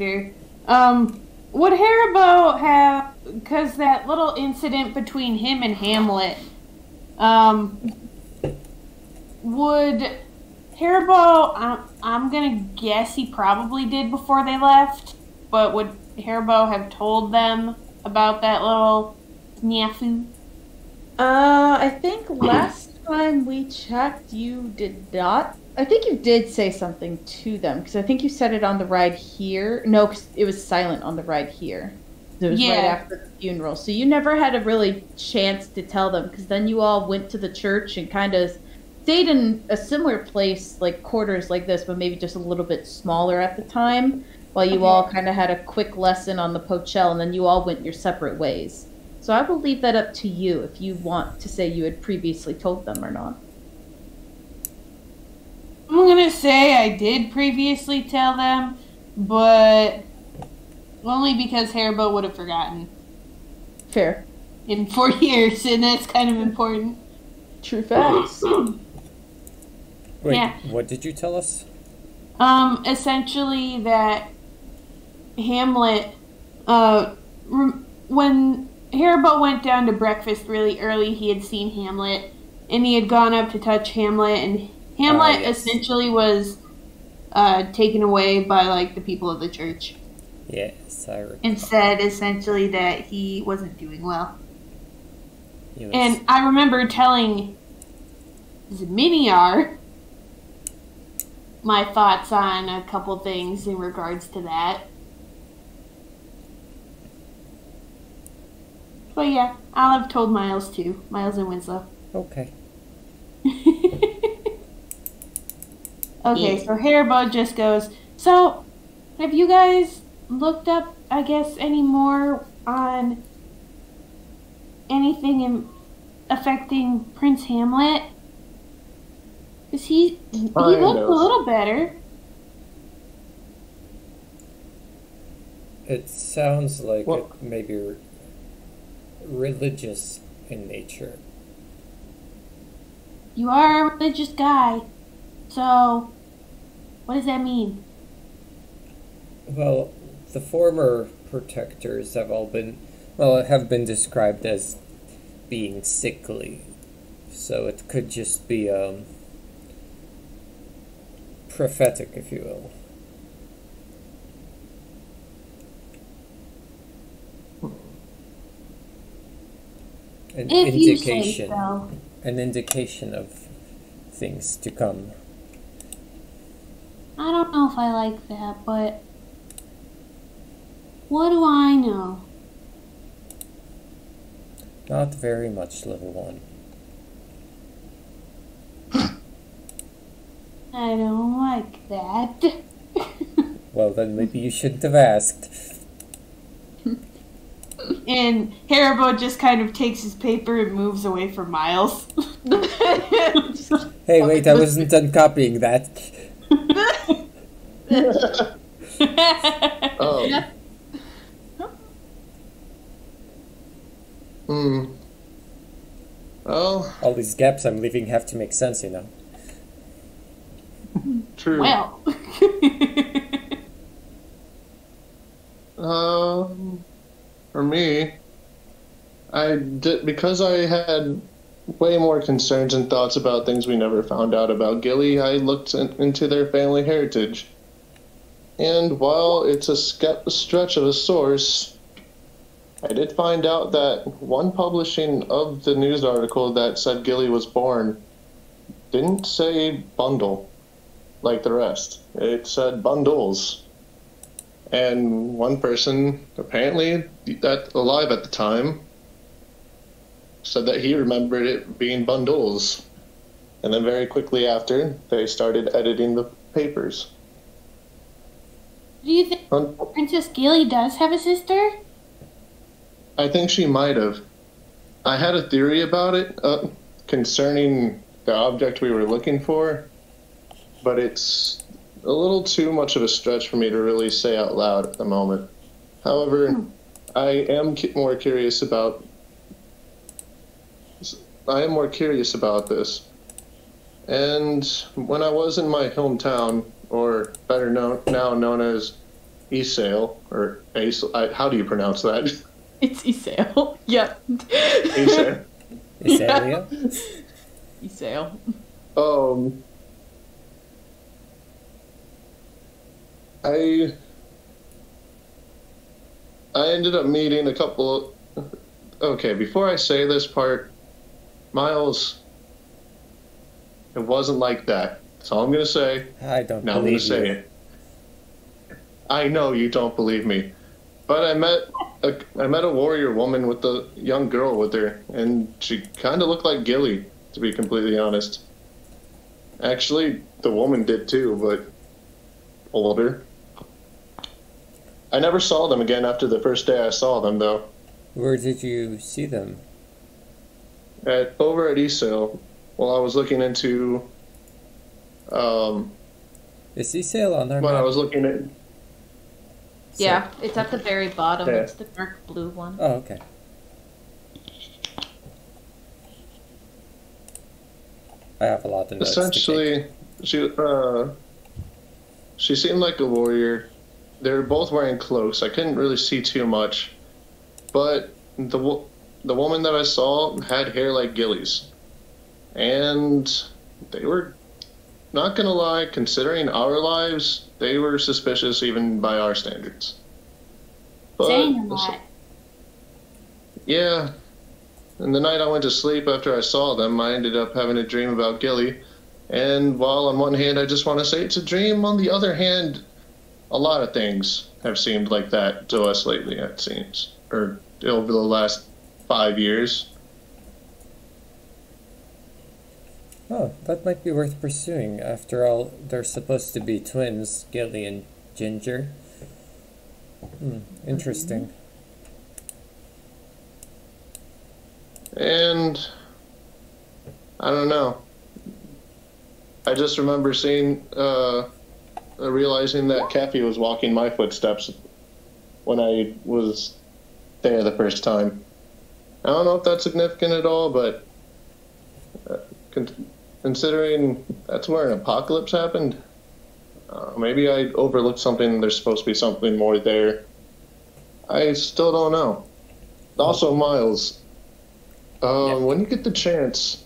character. Would Haribo have, because that little incident between him and Hamlet, would Haribo, I'm gonna guess he probably did before they left, but would Haribo have told them about that little snafu? I think last time we checked, you did not. I think you did say something to them, because I think you said it on the ride here. No, because it was silent on the ride here. It was right after the funeral. So you never had a really chance to tell them, because then you all went to the church and kind of stayed in a similar place, like quarters like this, but maybe just a little bit smaller at the time, while you all kind of had a quick lesson on the Pochelle, and then you all went your separate ways. So I will leave that up to you if you want to say you had previously told them or not. I'm gonna say I did previously tell them, but only because Haribo would have forgotten. Fair. In 4 years, and that's kind of important. True facts. Wait, Yeah. what did you tell us? Essentially that Hamlet, when Haribo went down to breakfast really early, he had seen Hamlet, and he had gone up to touch Hamlet, and Hamlet Yes. essentially was taken away by, like, the people of the church. Yes, I recall. And said, essentially, that he wasn't doing well. He was- And I remember telling Zminiar my thoughts on a couple things in regards to that. But yeah, I'll have told Miles too. Miles and Winslow. Okay. Okay, so Haribo just goes, so, have you guys looked up, I guess, any more on anything affecting Prince Hamlet? Because he looked a little better. It sounds like Well- it may be religious in nature. You are a religious guy. So, what does that mean? Well, the former protectors have been described as being sickly. So it could just be prophetic, if you will. An If you say indication, so. an indication of things to come. I don't know if I like that, but what do I know? Not very much, little one. I don't like that. Well, then maybe you shouldn't have asked. And Haribo just kind of takes his paper and moves away from Miles. Hey, wait, I wasn't done copying that. Oh. Well, All these gaps I'm leaving have to make sense, you know. true. Well. For me, I did because I had way more concerns and thoughts about things we never found out about Gilly. I looked into their family heritage, and while it's a stretch of a source, I did find out that one publishing of the news article that said Gilly was born didn't say bundle like the rest. It said bundles. And one person, apparently that alive at the time, said that he remembered it being bundles. And then very quickly after, they started editing the papers. Do you think Princess Gilly does have a sister? I think she might have. I had a theory about it concerning the object we were looking for, but it's a little too much of a stretch for me to really say out loud at the moment. However, I am more curious about this. And when I was in my hometown, or better known as Isail, or Ace. How do you pronounce that? It's Isail. Yep. Isail. Isalia? Isail. Um, I ended up meeting a couple. Okay, before I say this part, Miles, it wasn't like that. That's all I'm gonna say. I don't Now I'm gonna believe say you. it. I know you don't believe me, but I met a warrior woman with a young girl with her, and she kind of looked like Gilly, to be completely honest. Actually, the woman did too, but older. I never saw them again after the first day I saw them, though. Where did you see them? Over at Isail, while I was looking into, Is Isail on our when I map? was looking at, Yeah, it's at the very bottom. Yeah. It's the dark blue one. Oh, okay. I have a lot of notes to take. essentially, she seemed like a warrior. They were both wearing cloaks. I couldn't really see too much, but the woman that I saw had hair like Gilly's, and they were, not gonna lie, considering our lives, they were suspicious even by our standards. But Saying a lot. yeah, and the night I went to sleep after I saw them, I ended up having a dream about Gilly. And while on one hand I just want to say it's a dream, on the other hand, a lot of things have seemed like that to us lately, it seems. Or over the last 5 years. Oh, that might be worth pursuing. After all, they're supposed to be twins, Gilly and Ginger. Interesting. And I don't know. I just remember realizing that Kathy was walking my footsteps when I was there the first time. I don't know if that's significant at all, but considering that's where an apocalypse happened, maybe I overlooked something. There's supposed to be something more there. I still don't know. Also, Miles, when you get the chance,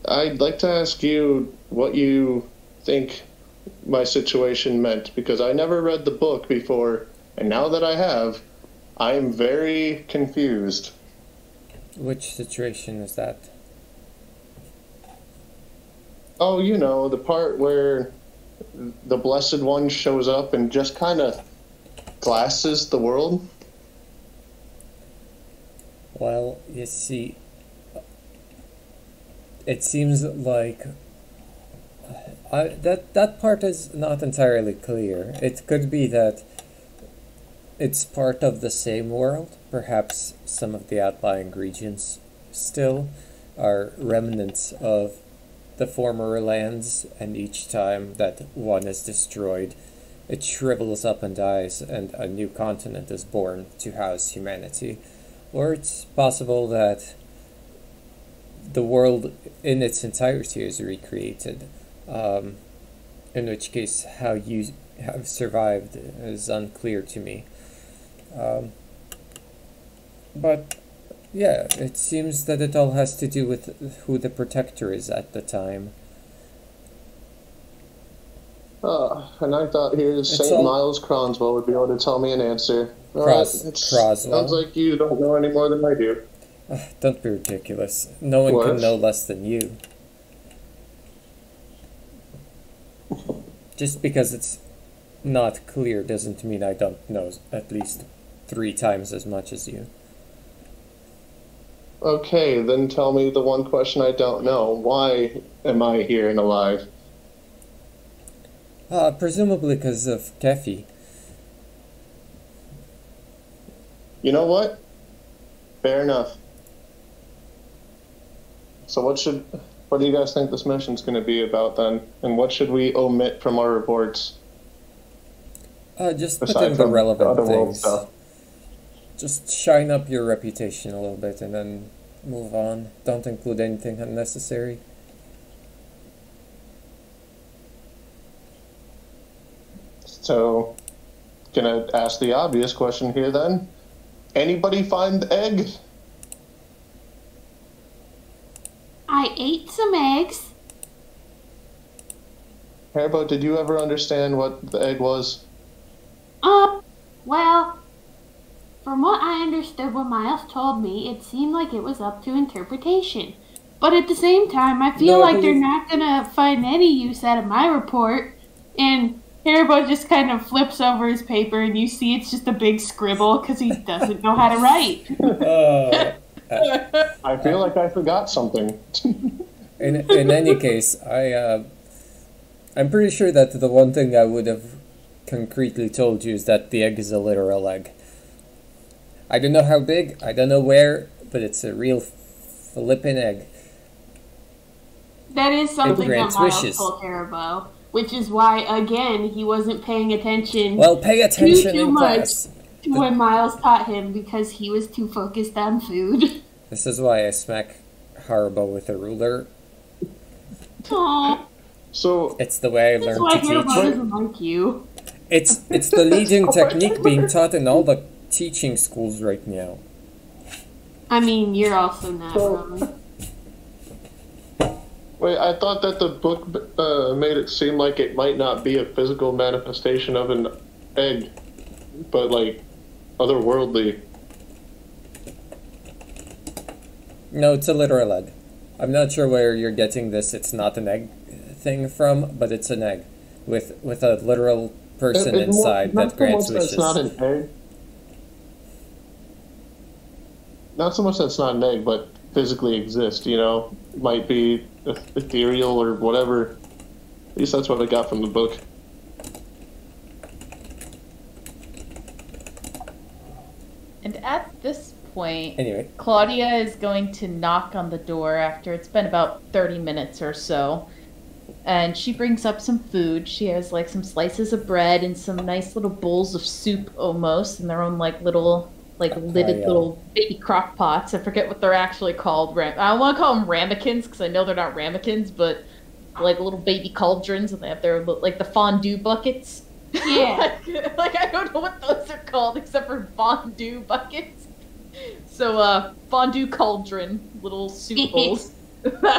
I'd like to ask you what you think my situation meant, because I never read the book before, and now that I have, I am very confused. Which situation is that? Oh, you know, the part where the Blessed One shows up and just kind of glasses the world. Well, you see, it seems like that part is not entirely clear. It could be that it's part of the same world. Perhaps some of the outlying regions still are remnants of the former lands, and each time that one is destroyed, it shrivels up and dies, and a new continent is born to house humanity. Or it's possible that the world in its entirety is recreated, in which case how you have survived is unclear to me. But yeah, it seems that it all has to do with who the protector is at the time. And I thought here's It's St. all- Miles Cronswell would be able to tell me an answer. Croswell. Sounds like you don't know any more than I do. Don't be ridiculous. No one can What? know less than you. Just because it's not clear doesn't mean I don't know at least 3 times as much as you. Okay, then tell me the one question I don't know. Why am I here and alive? Presumably because of Kefi. You know what? Fair enough. So what do you guys think this mission's going to be about then? And what should we omit from our reports? Just put Aside in the from relevant the other world things. stuff. Just shine up your reputation a little bit and then move on. Don't include anything unnecessary. So, gonna ask the obvious question here then. Anybody find the egg? I ate some eggs. Haribo, did you ever understand what the egg was? Well, from what I understood when Miles told me, it seemed like it was up to interpretation. But at the same time, I feel No, like they're not gonna find any use out of my report. And Haribo just kind of flips over his paper, and you see it's just a big scribble because he doesn't know how to write. I feel like I forgot something. In any case, I'm pretty sure that the one thing I would have concretely told you is that the egg is a literal egg. I don't know how big, I don't know where, but it's a real flippin' egg. That is something that grants Miles wishes. told Haribo, which is why, again, he wasn't paying attention Well, pay attention too in much class. to what Miles taught him because he was too focused on food. This is why I smack Haribo with a ruler. Aww, So, It's the way I that's learned why to Haribo teach. doesn't like you. It's the leading technique being taught in all the teaching schools right now. I mean, you're also not So- wrong. wait, I thought that the book made it seem like it might not be a physical manifestation of an egg, but like otherworldly. No, it's a literal egg. I'm not sure where you're getting this "it's not an egg" thing from, but it's an egg with a literal person It's inside not that grants so much wishes. That's not an egg. Not so much that's not an egg, but physically exist. You know, might be ethereal or whatever. At least that's what I got from the book. And at this point, Anyway, Claudia is going to knock on the door after it's been about 30 minutes or so. And she brings up some food. She has like some slices of bread and some nice little bowls of soup almost in their own like little like lidded yeah. little baby crock pots. I forget what they're actually called. I want to call them ramekins because I know they're not ramekins, but like little baby cauldrons, and they have their like the fondue buckets. Yeah. like I don't know what those are called except for fondue buckets. So fondue cauldron, little soup bowls.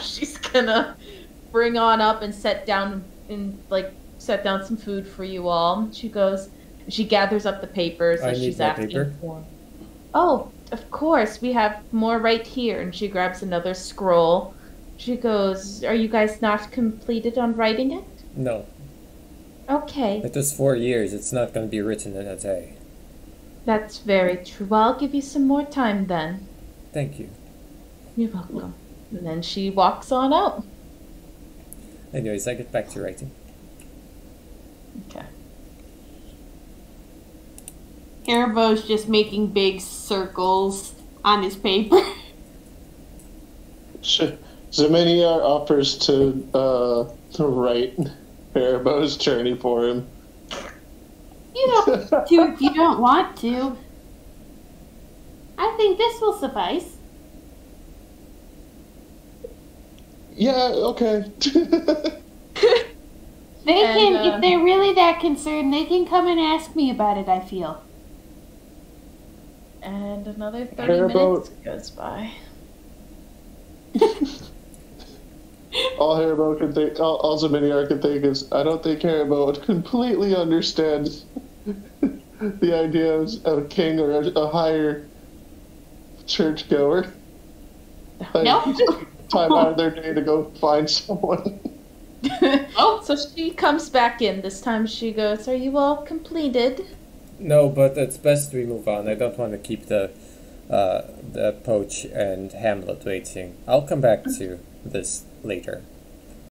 She's gonna bring on up and set down some food for you all. She goes, she gathers up the papers I as need she's more asking paper. for. Oh, of course, we have more right here. And she grabs another scroll. She goes, are you guys not completed on writing it? no. Okay, It was 4 years. It's not going to be written in a day. that's very true. Well, I'll give you some more time then. Thank you. You're welcome. And then she walks on out. Anyways, I get back to writing. Okay. Haribo's just making big circles on his paper. Zeminiar offers to write Haribo's journey for him. You don't have to if you don't want to. I think this will suffice. Yeah, okay. They And, can, if they're really that concerned, they can come and ask me about it, I feel. And another 30 Haribo- minutes goes by. All Haribo can think, all Zeminiar can think is, I don't think Haribo would completely understand the idea of a king or a higher churchgoer. Like, Nope. time out of their day to go find someone. Oh. So she comes back in. This time she goes, are you all completed? No, but it's best we move on. I don't want to keep the Poach and Hamlet waiting. I'll come back to this later.